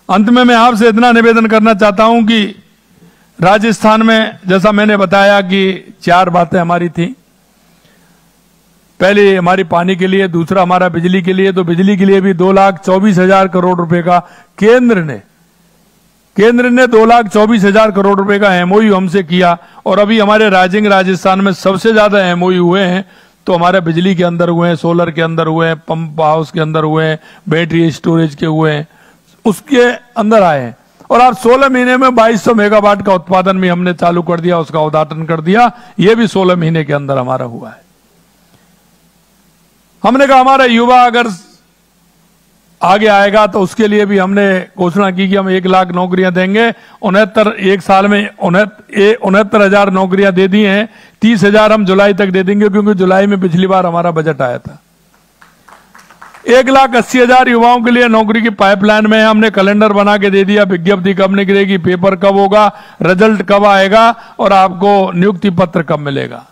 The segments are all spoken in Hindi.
अंत में मैं आपसे इतना निवेदन करना चाहता हूं कि राजस्थान में जैसा मैंने बताया कि 4 बातें हमारी थी। पहले हमारी पानी के लिए, दूसरा हमारा बिजली के लिए, तो बिजली के लिए भी 2,24,000 करोड़ रुपए का केंद्र ने 2,24,000 करोड़ रुपए का एमओयू हमसे किया। और अभी हमारे राजस्थान में सबसे ज्यादा एमओयू हुए हैं तो हमारे बिजली के अंदर हुए हैं, सोलर के अंदर हुए हैं, पंप हाउस के अंदर हुए हैं, बैटरी स्टोरेज के हुए हैं, उसके अंदर आए हैं। और आप 16 महीने में 2200 मेगावाट का उत्पादन भी हमने चालू कर दिया, उसका उद्घाटन कर दिया। यह भी 16 महीने के अंदर हमारा हुआ है। हमने कहा हमारा युवा अगर आगे आएगा तो उसके लिए भी हमने घोषणा की कि हम 1 लाख नौकरियां देंगे। 1 साल में 69,000 नौकरियां दे दी हैं। 30,000 हम जुलाई तक दे देंगे, क्योंकि जुलाई में पिछली बार हमारा बजट आया था। 1,80,000 युवाओं के लिए नौकरी की पाइपलाइन में हमने कैलेंडर बना के दे दिया। विज्ञप्ति कब निकलेगी, पेपर कब होगा, रिजल्ट कब आएगा और आपको नियुक्ति पत्र कब मिलेगा।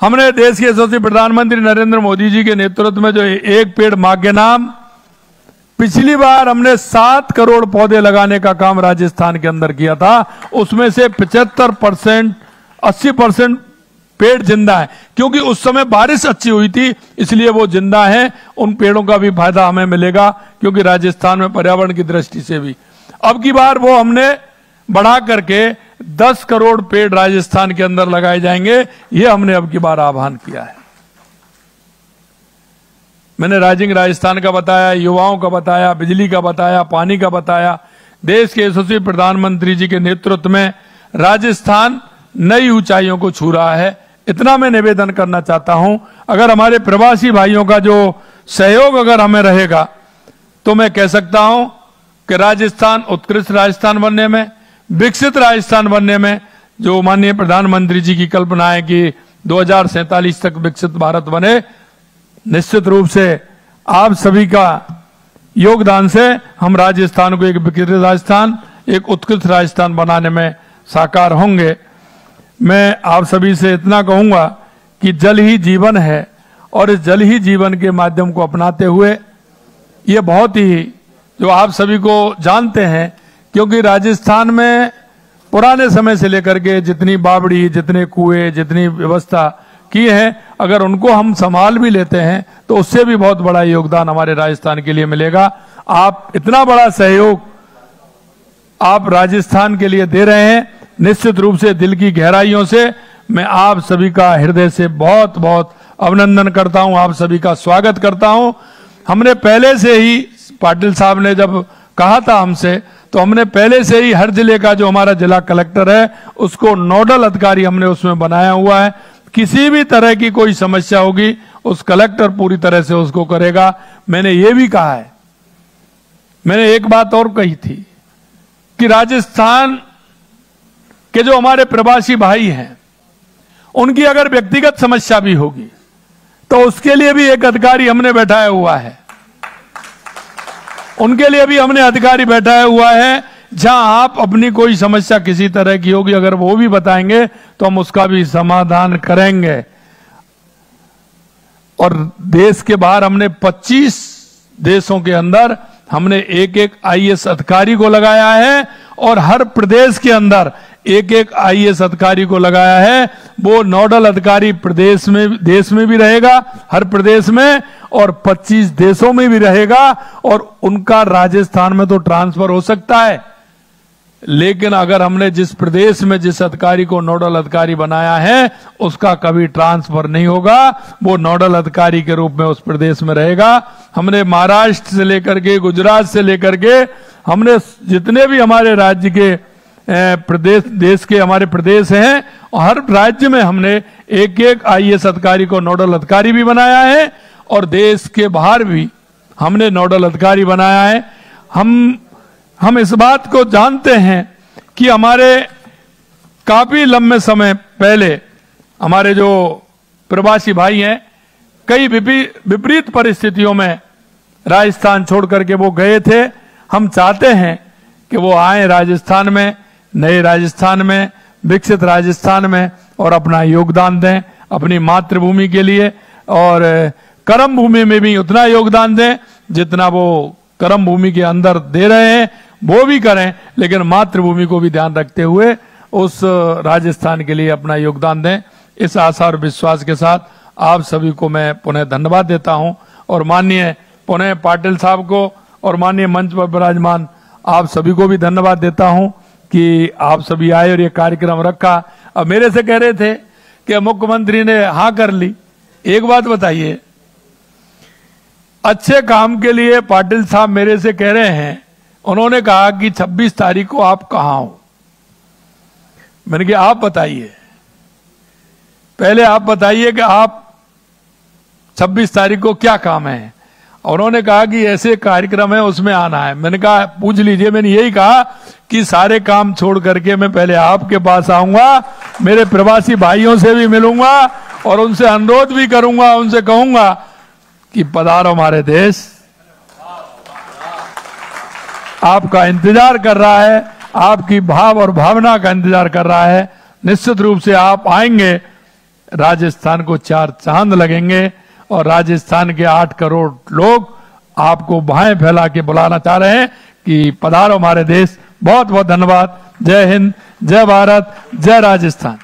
हमने देश के यशस्वी प्रधानमंत्री नरेंद्र मोदी जी के नेतृत्व में जो 1 पेड़ मां के नाम, पिछली बार हमने 7 करोड़ पौधे लगाने का काम राजस्थान के अंदर किया था। उसमें से 75%, 80% पेड़ जिंदा है, क्योंकि उस समय बारिश अच्छी हुई थी, इसलिए वो जिंदा है। उन पेड़ों का भी फायदा हमें मिलेगा, क्योंकि राजस्थान में पर्यावरण की दृष्टि से भी अब की बार वो हमने बढ़ा करके 10 करोड़ पेड़ राजस्थान के अंदर लगाए जाएंगे। ये हमने अब की बार आह्वान किया है। मैंने राजस्थान का बताया, युवाओं का बताया, बिजली का बताया, पानी का बताया। देश के यशस्वी प्रधानमंत्री जी के नेतृत्व में राजस्थान नई ऊंचाइयों को छू रहा है। इतना मैं निवेदन करना चाहता हूं, अगर हमारे प्रवासी भाइयों का जो सहयोग अगर हमें रहेगा तो मैं कह सकता हूं कि राजस्थान उत्कृष्ट राजस्थान बनने में, विकसित राजस्थान बनने में, जो माननीय प्रधानमंत्री जी की कल्पना है कि 2047 तक विकसित भारत बने, निश्चित रूप से आप सभी का योगदान से हम राजस्थान को एक विकसित राजस्थान, एक उत्कृष्ट राजस्थान बनाने में साकार होंगे। मैं आप सभी से इतना कहूंगा कि जल ही जीवन है, और इस जल ही जीवन के माध्यम को अपनाते हुए ये बहुत ही, जो आप सभी को जानते हैं, क्योंकि राजस्थान में पुराने समय से लेकर के जितनी बावड़ी, जितने कुएं, जितनी व्यवस्था की है, अगर उनको हम संभाल भी लेते हैं तो उससे भी बहुत बड़ा योगदान हमारे राजस्थान के लिए मिलेगा। आप इतना बड़ा सहयोग आप राजस्थान के लिए दे रहे हैं, निश्चित रूप से दिल की गहराइयों से मैं आप सभी का हृदय से बहुत बहुत अभिनंदन करता हूं, आप सभी का स्वागत करता हूं। हमने पहले से ही, पाटिल साहब ने जब कहा था हमसे, तो हमने पहले से ही हर जिले का जो हमारा जिला कलेक्टर है उसको नोडल अधिकारी हमने उसमें बनाया हुआ है। किसी भी तरह की कोई समस्या होगी उस कलेक्टर पूरी तरह से उसको करेगा। मैंने ये भी कहा है, मैंने एक बात और कही थी कि राजस्थान के जो हमारे प्रवासी भाई हैं उनकी अगर व्यक्तिगत समस्या भी होगी तो उसके लिए भी एक अधिकारी हमने बैठाया हुआ है, उनके लिए भी हमने अधिकारी बैठाया हुआ है। जहां आप अपनी कोई समस्या किसी तरह की होगी, अगर वो भी बताएंगे तो हम उसका भी समाधान करेंगे। और देश के बाहर हमने 25 देशों के अंदर हमने एक आईएएस अधिकारी को लगाया है, और हर प्रदेश के अंदर एक आईएएस अधिकारी को लगाया है। वो नोडल अधिकारी प्रदेश में, देश में भी रहेगा, हर प्रदेश में, और 25 देशों में भी रहेगा। और उनका राजस्थान में तो ट्रांसफर हो सकता है, लेकिन अगर हमने जिस प्रदेश में जिस अधिकारी को नोडल अधिकारी बनाया है उसका कभी ट्रांसफर नहीं होगा, वो नोडल अधिकारी के रूप में उस प्रदेश में रहेगा। हमने महाराष्ट्र से लेकर के, गुजरात से लेकर के, हमने जितने भी हमारे राज्य के प्रदेश, देश के हमारे प्रदेश हैं, हर राज्य में हमने एक आईएएस अधिकारी को नोडल अधिकारी भी बनाया है, और देश के बाहर भी हमने नोडल अधिकारी बनाया है। हम इस बात को जानते हैं कि हमारे काफी लंबे समय पहले हमारे जो प्रवासी भाई हैं, कई विपरीत परिस्थितियों में राजस्थान छोड़ करके वो गए थे। हम चाहते हैं कि वो आए राजस्थान में, नए राजस्थान में, विकसित राजस्थान में, और अपना योगदान दें अपनी मातृभूमि के लिए, और कर्म भूमि में भी उतना योगदान दें जितना वो कर्म भूमि के अंदर दे रहे हैं वो भी करें, लेकिन मातृभूमि को भी ध्यान रखते हुए उस राजस्थान के लिए अपना योगदान दें। इस आशा और विश्वास के साथ आप सभी को मैं पुनः धन्यवाद देता हूं और माननीय पुनः पाटिल साहब को और माननीय मंच पर विराजमान आप सभी को भी धन्यवाद देता हूं कि आप सभी आए और ये कार्यक्रम रखा। अब मेरे से कह रहे थे कि मुख्यमंत्री ने हाँ कर ली। एक बात बताइए, अच्छे काम के लिए पाटिल साहब मेरे से कह रहे हैं, उन्होंने कहा कि 26 तारीख को आप कहां हो। मैंने कहा आप बताइए, पहले आप बताइए कि आप 26 तारीख को क्या काम है। उन्होंने कहा कि ऐसे कार्यक्रम है उसमें आना है। मैंने कहा पूछ लीजिए। मैंने यही कहा कि सारे काम छोड़ करके मैं पहले आपके पास आऊंगा, मेरे प्रवासी भाइयों से भी मिलूंगा और उनसे अनुरोध भी करूंगा, उनसे कहूंगा कि पधारो हमारे देश, आपका इंतजार कर रहा है, आपकी भाव और भावना का इंतजार कर रहा है। निश्चित रूप से आप आएंगे, राजस्थान को 4 चांद लगेंगे और राजस्थान के 8 करोड़ लोग आपको बाहें फैला के बुलाना चाह रहे हैं कि पधारो हमारे देश। बहुत बहुत धन्यवाद। जय हिंद, जय भारत, जय राजस्थान।